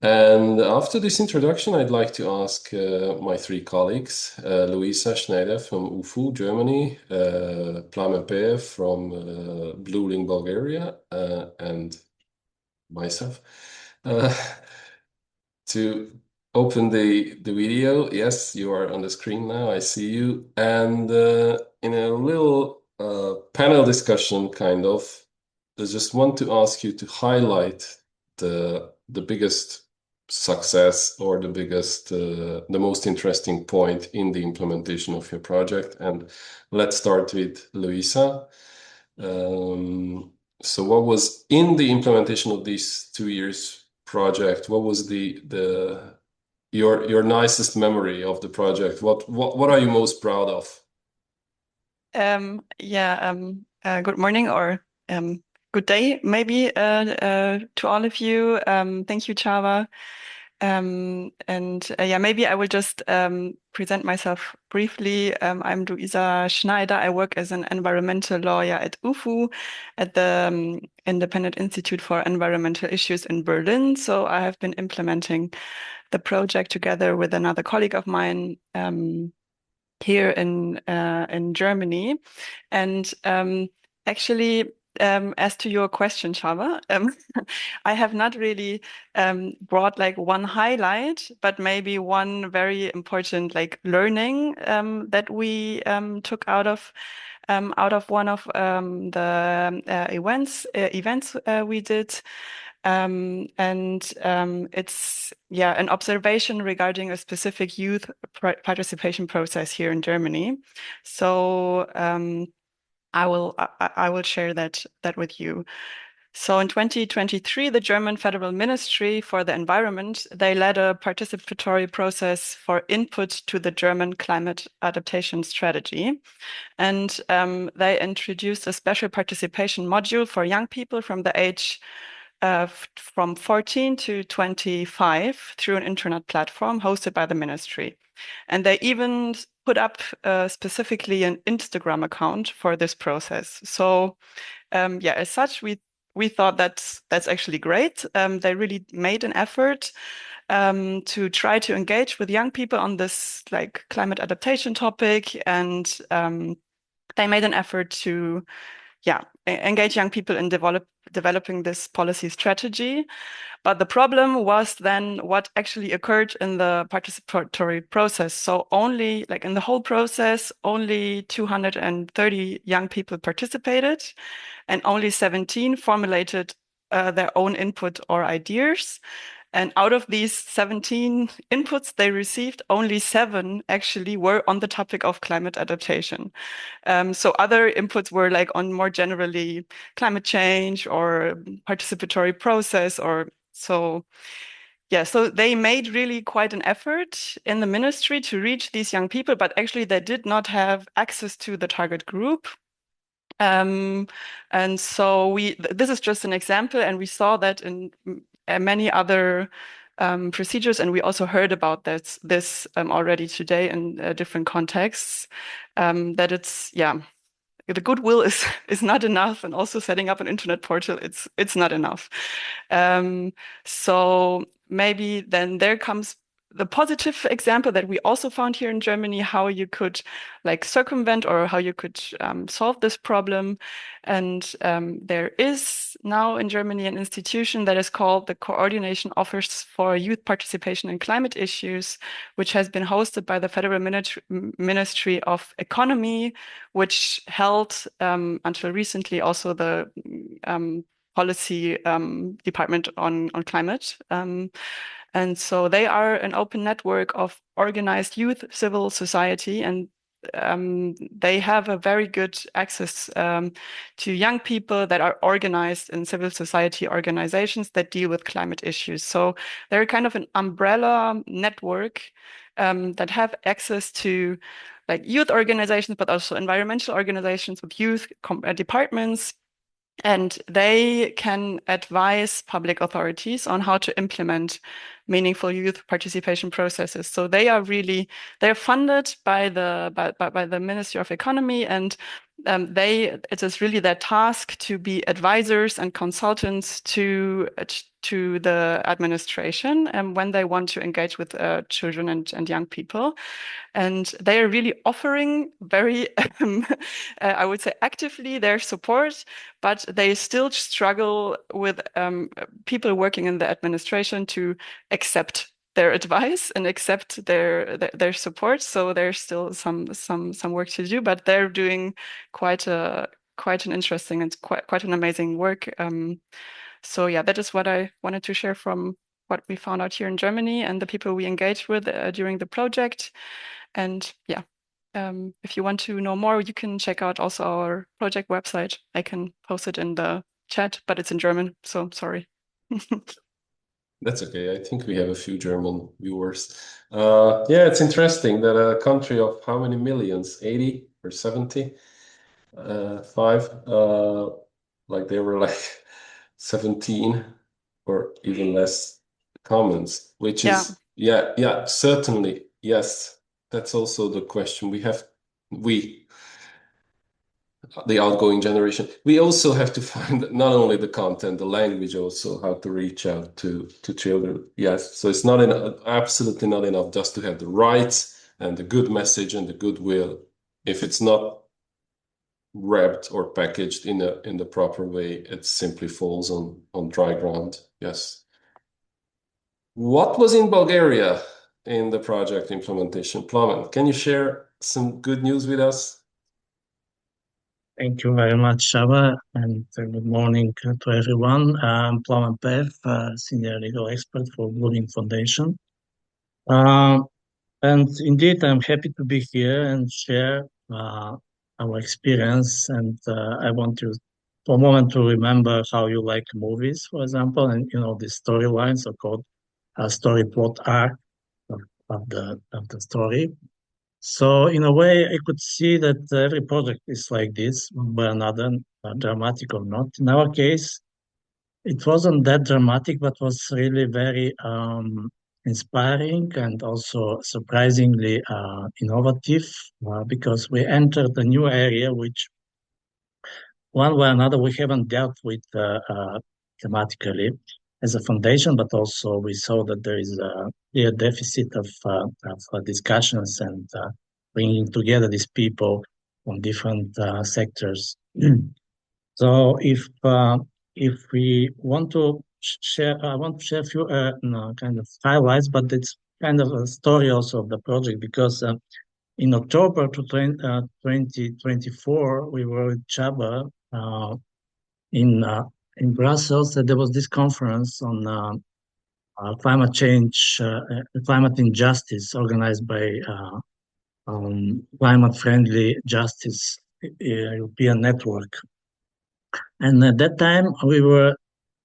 And after this introduction, I'd like to ask my three colleagues, Luisa Schneider from UFU, Germany, Plamen Peer from Blueling, Bulgaria, and myself, uh, to open the video. Yes, you are on the screen now. I see you. And in a little panel discussion, kind of, I just want to ask you to highlight the biggest success or the most interesting point in the implementation of your project. And let's start with Luisa. So what was in the implementation of these 2 years project? What was the your nicest memory of the project? What are you most proud of? Good morning or good day, maybe, to all of you. Thank you, Chava. Maybe I will just present myself briefly. I'm Luisa Schneider. I work as an environmental lawyer at UFU, at the Independent Institute for Environmental Issues in Berlin. So I have been implementing the project together with another colleague of mine. Here in Germany. And actually, as to your question, Shava, I have not really brought like one highlight, but maybe one very important like learning that we took out of one of the events we did. It's an observation regarding a specific youth participation process here in Germany. So I will share that with you. So in 2023, the German Federal Ministry for the Environment, they led a participatory process for input to the German climate adaptation strategy. And they introduced a special participation module for young people from the age from 14 to 25 through an internet platform hosted by the ministry. And they even put up specifically an Instagram account for this process. So as such, we thought that's actually great. They really made an effort to try to engage with young people on this like climate adaptation topic, and they made an effort to engage young people in developing this policy strategy. But the problem was then what actually occurred in the participatory process. So only like in the whole process, only 230 young people participated, and only 17 formulated their own input or ideas. And out of these 17 inputs they received, only 7 actually were on the topic of climate adaptation. So other inputs were like on more generally climate change or participatory process or so. Yeah, so they made really quite an effort in the ministry to reach these young people, but actually they did not have access to the target group. And so this is just an example, and we saw that in many other procedures, and we also heard about this already today in different contexts. That the goodwill is not enough, and also setting up an internet portal, it's not enough. So maybe then there comes the positive example that we also found here in Germany, how you could like circumvent or how you could solve this problem. And there is now in Germany an institution that is called the Coordination Office for Youth Participation in Climate Issues, which has been hosted by the Federal Ministry of Economy, which held until recently also the policy department on climate. And so they are an open network of organized youth civil society, and they have a very good access to young people that are organized in civil society organizations that deal with climate issues. So they're kind of an umbrella network that have access to like youth organizations, but also environmental organizations with youth departments, and they can advise public authorities on how to implement meaningful youth participation processes. So they're funded by the Ministry of Economy, and it is really their task to be advisors and consultants to the administration when they want to engage with children and young people. And they are really offering very, I would say, actively their support, but they still struggle with people working in the administration to accept their advice and accept their support. So there's still some work to do, but they're doing quite an interesting and quite an amazing work. So yeah, that is what I wanted to share from what we found out here in Germany and the people we engaged with during the project. And yeah, if you want to know more, you can check out also our project website. I can post it in the chat, but it's in German, so sorry. That's okay. I think we have a few German viewers. Yeah, it's interesting that a country of how many millions? 80 or 70? Five. Like they were like 17 or even less comments, which Yeah, is, yeah, certainly. Yes. That's also the question we, the outgoing generation, we also have to find not only the content, the language, also how to reach out to children. Yes, so it's not absolutely not enough just to have the rights and the good message and the goodwill. If it's not wrapped or packaged in the proper way, it simply falls on dry ground. Yes. What was in Bulgaria in the project implementation? Plamen, can you share some good news with us? Thank you very much, Shava, and good morning to everyone. I'm Plamen Pev, Senior Legal Expert for Blooming Foundation. Um, and indeed, I'm happy to be here and share our experience. And I want to, for a moment, to remember how you like movies, for example, and the storylines are called story plot arc of, of the story. So in a way, I could see that every project is like this, one by another, dramatic or not. In our case, it wasn't that dramatic, but was really very inspiring and also surprisingly innovative because we entered a new area which one way or another we haven't dealt with thematically as a foundation, but also we saw that there is a clear deficit of discussions and bringing together these people from different sectors. So if we want to share, I want to share a few no, kind of highlights, but it's kind of a story also of the project because in October 2024, we were with Chaba in in Brussels. There was this conference on climate change, climate injustice, organized by Climate Friendly Justice European Network. And at that time, we were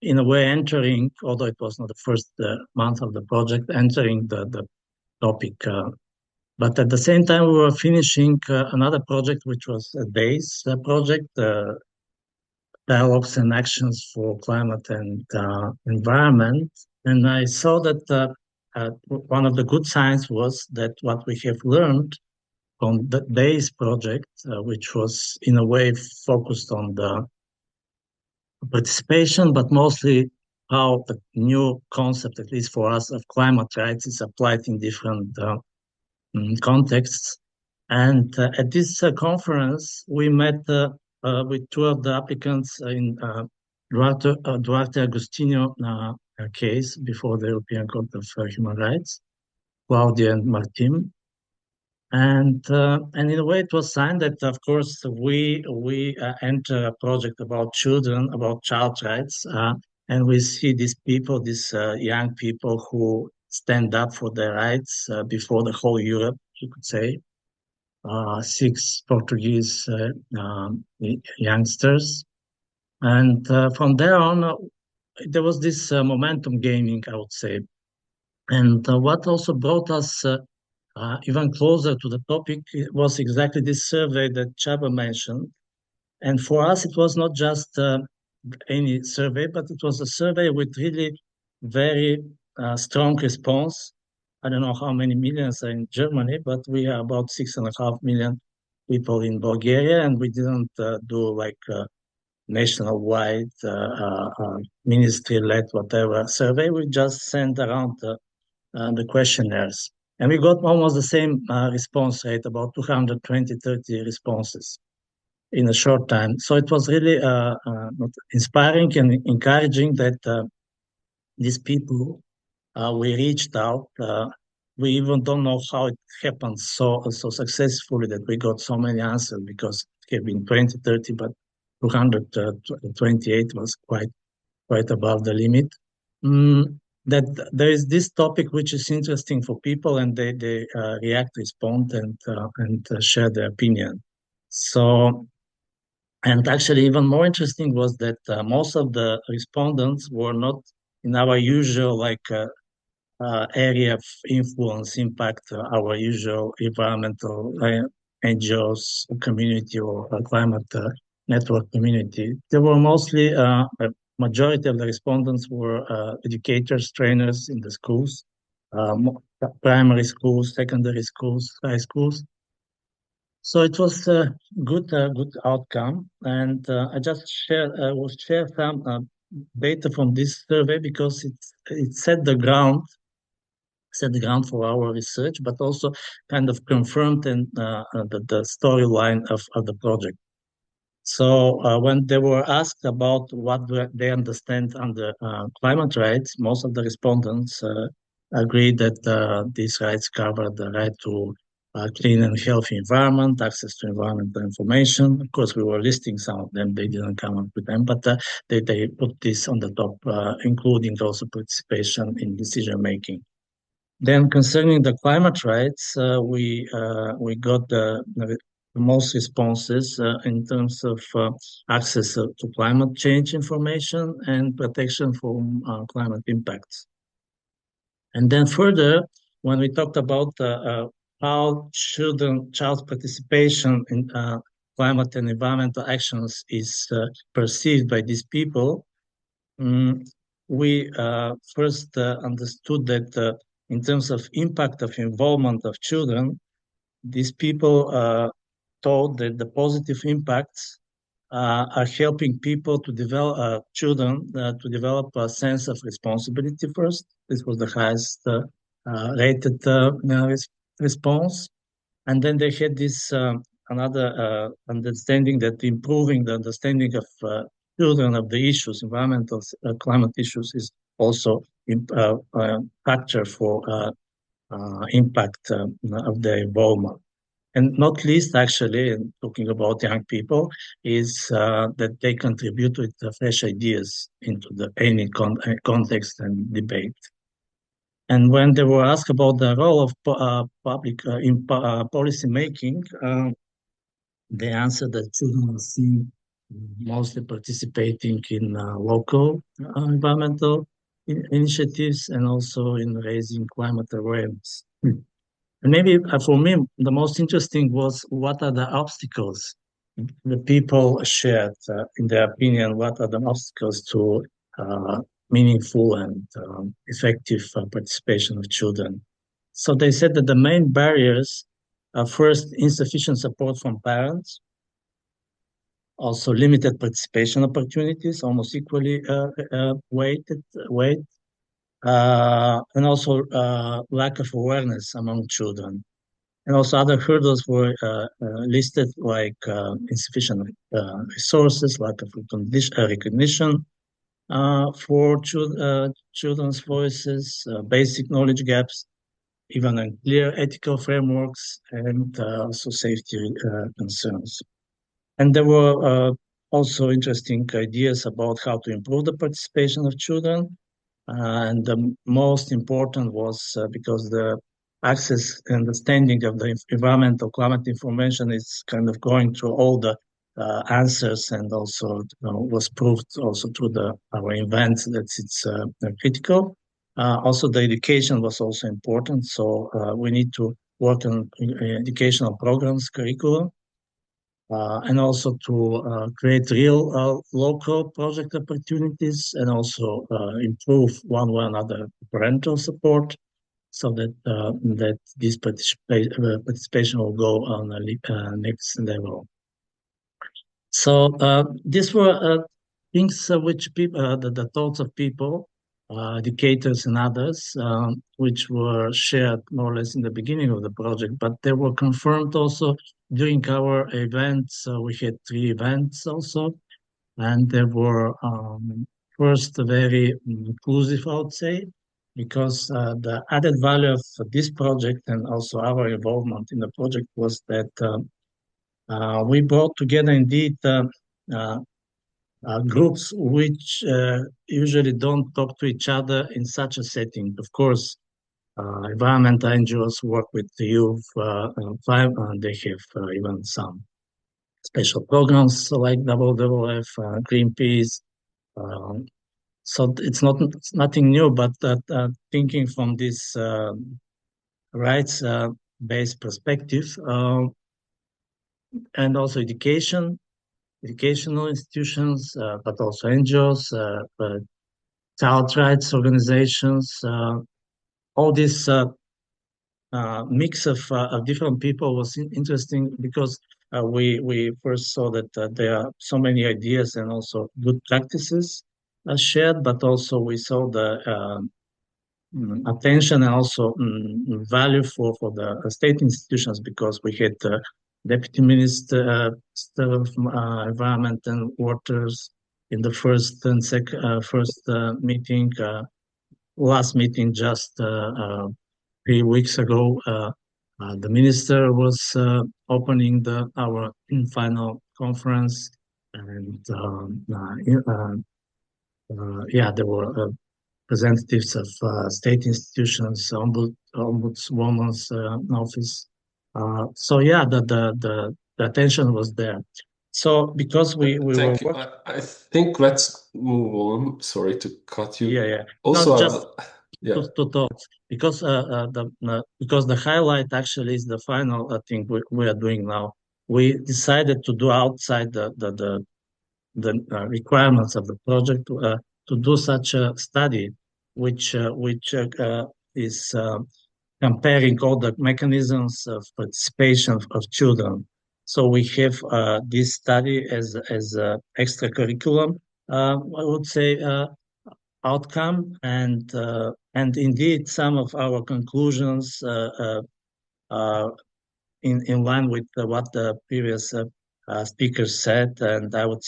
in a way entering, although it was not the first month of the project, entering the topic. But at the same time, we were finishing another project, which was a DAYS project, Dialogues and Actions for Climate and Environment. And I saw that one of the good signs was that what we have learned from the DAYS project, which was in a way focused on the participation, but mostly how the new concept, at least for us, of climate rights is applied in different contexts. And at this conference, we met with two of the applicants in Duarte Agostinho case before the European Court of Human Rights, Claudia and Martin. And in a way, it was signed that, of course, we enter a project about children, about child rights, and we see these people, these young people who stand up for their rights before the whole Europe, you could say. Six Portuguese youngsters, and from there on, there was this momentum gaining, I would say. And what also brought us even closer to the topic was exactly this survey that Chaba mentioned. And for us, it was not just any survey, but it was a survey with really very strong response. I don't know how many millions are in Germany, but we are about 6.5 million people in Bulgaria, and we didn't do like nationwide ministry-led whatever survey. We just sent around the questionnaires. And we got almost the same response rate, about 220, 30 responses in a short time. So it was really inspiring and encouraging that these people we reached out. We even don't know how it happened so successfully that we got so many answers because it had been 20, 30, but 228 was quite above the limit. That there is this topic which is interesting for people, and they react, respond, and share their opinion. So, and actually, even more interesting was that most of the respondents were not in our usual area of influence, impact, our usual environmental NGOs community or climate network community. They were mostly, a majority of the respondents were educators, trainers in the schools, primary schools, secondary schools, high schools. So it was a good outcome, and I just will share some data from this survey because it set the ground for our research, but also kind of confirmed the storyline of the project. So when they were asked about what they understand under climate rights, most of the respondents agreed that these rights cover the right to clean and healthy environment, access to environmental information. Of course, we were listing some of them; they didn't come up with them, but they put this on the top, including also participation in decision making. Then concerning the climate rights, we got the most responses in terms of access to climate change information and protection from climate impacts. And then further, when we talked about how child's participation in climate and environmental actions is perceived by these people, we first understood that in terms of impact of involvement of children, these people thought that the positive impacts are helping people to develop children to develop a sense of responsibility first. This was the highest rated response. And then they had this another understanding that improving the understanding of children of the issues, environmental climate issues, is also a factor for impact of their involvement. And not least, actually, in talking about young people, is that they contribute with fresh ideas into any context and debate. And when they were asked about the role of public in policy making, they answered that children are seen mostly participating in local environmental initiatives and also in raising climate awareness. And maybe for me, the most interesting was what are the obstacles the people shared, in their opinion, what are the obstacles to meaningful and effective participation of children. So they said that the main barriers are first insufficient support from parents, also limited participation opportunities, almost equally weighted, and also lack of awareness among children. And also other hurdles were listed like insufficient resources, lack of recognition for children's voices, basic knowledge gaps, even unclear ethical frameworks, and also safety concerns. And there were also interesting ideas about how to improve the participation of children. And the most important was because the access and understanding of the environmental climate information is kind of going through all the answers, and also was proved also through our events that it's critical. Also, the education was also important. So we need to work on educational programs, curriculum, and also to create real local project opportunities, and also improve one way or another parental support. so that this participation will go on a next level. So these were things which people, the thoughts of people, educators and others, which were shared more or less in the beginning of the project, but they were confirmed also during our events. We had 3 events also, and they were first very inclusive, I would say, because the added value of this project and also our involvement in the project was that we brought together indeed uh, groups which usually don't talk to each other in such a setting. Of course, environmental NGOs work with the youth, they have even some special programs like WWF, Greenpeace. Um, so it's nothing new, but thinking from this rights-based perspective, and also educational institutions, but also NGOs, child rights organizations, all this mix of different people was interesting because we first saw that there are so many ideas and also good practices shared, but also we saw the attention and also value for the state institutions because we had Deputy Minister of Environment and Waters in the first meeting, last meeting just 3 weeks ago. The minister was opening our final conference, and yeah, there were representatives of state institutions, ombudswoman's office. So yeah, the attention was there. So because we were Thank you. working, I think let's move on. Sorry to cut you. yeah, Also, not just yeah. to thoughts because the highlight actually is the final thing we are doing now. We decided to do outside the requirements of the project to do such a study, which is comparing all the mechanisms of participation of children. So we have this study as extra curriculum. I would say outcome, and indeed some of our conclusions are in line with what the previous speakers said, and I would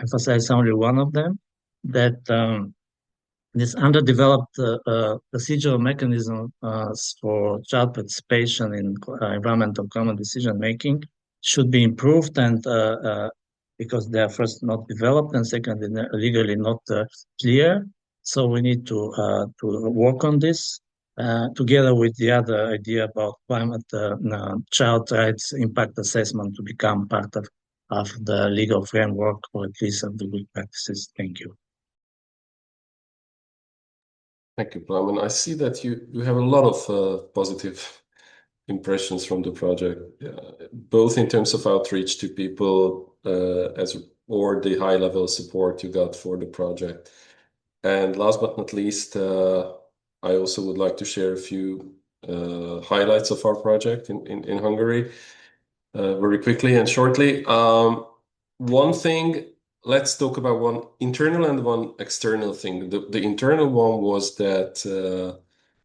emphasize only one of them, that this underdeveloped procedural mechanism for child participation in environmental common decision making should be improved, and because they are first not developed and secondly legally not clear. So we need to work on this together with the other idea about climate child rights impact assessment to become part of the legal framework or at least of the good practices. Thank you. Thank you, Plamen. I see that you have a lot of positive impressions from the project, both in terms of outreach to people or the high-level support you got for the project. And last but not least, I also would like to share a few highlights of our project in Hungary very quickly and shortly. One thing, let's talk about one internal and one external thing. The internal one was that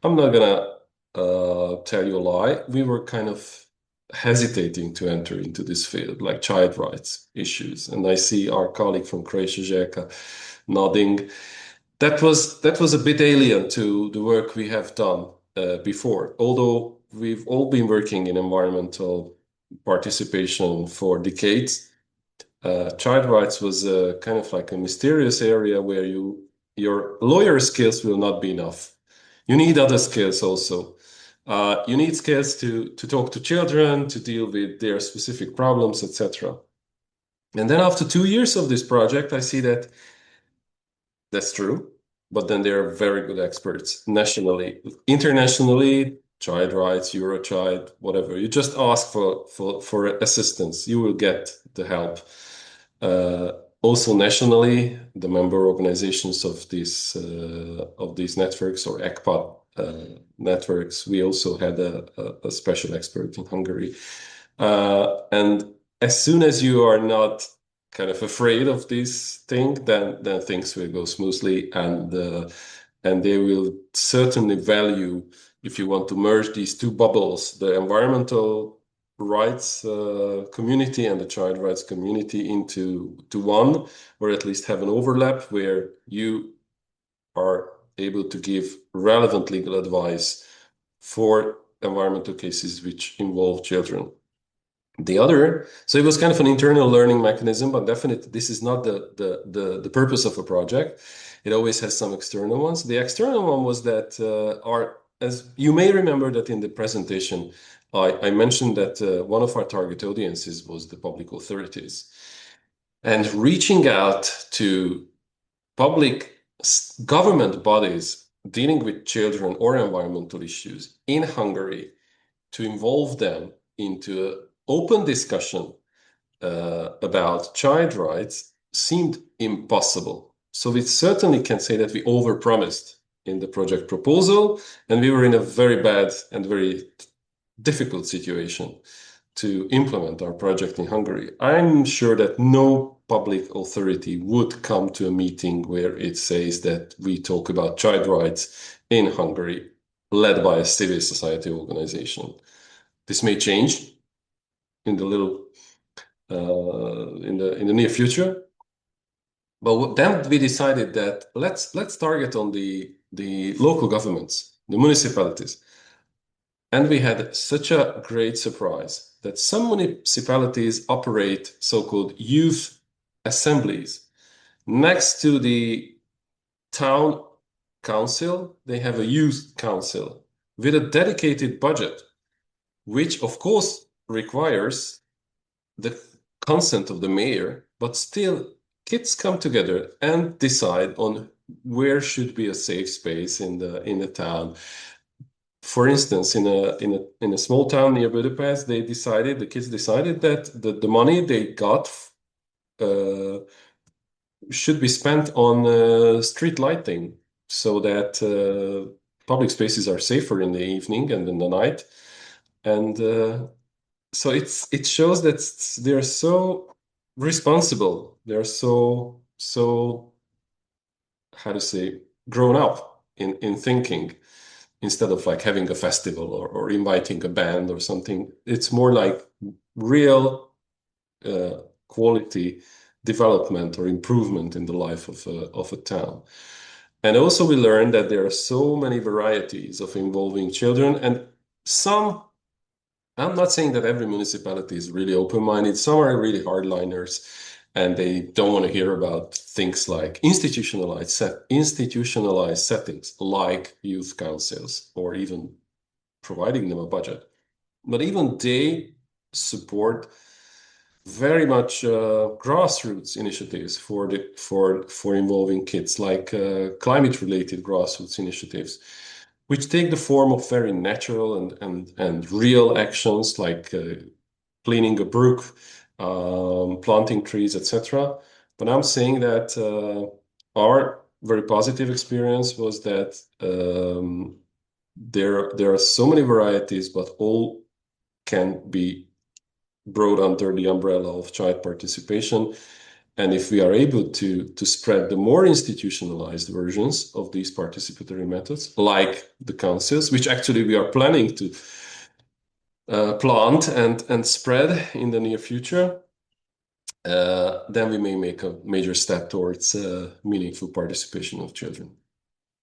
I'm not gonna tell you a lie. We were kind of hesitating to enter into this field, like child rights issues. And I see our colleague from Croatia, Željka, nodding. That was a bit alien to the work we have done before. Although we've all been working in environmental participation for decades, child rights was kind of like a mysterious area where your lawyer skills will not be enough. You need other skills also. You need skills to talk to children, to deal with their specific problems, etc. And then after 2 years of this project, I see that that's true, but then there are very good experts nationally, internationally, child rights, Eurochild, whatever. You just ask for assistance, you will get the help. Also nationally, the member organizations of these networks or ECPAT networks. We also had a special expert in Hungary. And as soon as you are not kind of afraid of this thing, then things will go smoothly, and they will certainly value, if you want to merge these two bubbles, the environmental rights community and the child rights community into one, or at least have an overlap where you are able to give relevant legal advice for environmental cases which involve children. So it was kind of an internal learning mechanism, but definitely this is not the purpose of a project. It always has some external ones. The external one was that as you may remember that in the presentation, I mentioned that one of our target audiences was the public authorities. And reaching out to public government bodies dealing with children or environmental issues in Hungary to involve them into an open discussion about child rights seemed impossible. So we certainly can say that we overpromised in the project proposal, and we were in a very bad and very difficult situation to implement our project in Hungary. I'm sure that no public authority would come to a meeting where it says that we talk about child rights in Hungary, led by a civil society organization. This may change in the near future, but then we decided that let's target on the local governments, the municipalities. And we had such a great surprise that some municipalities operate so-called youth assemblies. Next to the town council, they have a youth council with a dedicated budget, which of course requires the consent of the mayor, but still kids come together and decide on where should be a safe space in the town. For instance, in a small town near Budapest, the kids decided that the money they got should be spent on street lighting, so that public spaces are safer in the evening and in the night. And so it shows that they're so responsible. They're so how to say, grown up in thinking, instead of like having a festival or inviting a band or something. It's more like real quality development or improvement in the life of a town. And also we learned that there are so many varieties of involving children, and I'm not saying that every municipality is really open-minded. Some are really hardliners, and they don't want to hear about things like institutionalized settings like youth councils, or even providing them a budget. But even they support very much grassroots initiatives for involving kids, like climate-related grassroots initiatives, which take the form of very natural and real actions, like cleaning a brook, planting trees, etc. But I'm saying that our very positive experience was that there are so many varieties, but all can be brought under the umbrella of child participation. And if we are able to spread the more institutionalized versions of these participatory methods, like the councils, which actually we are planning to plant and spread in the near future, then we may make a major step towards meaningful participation of children.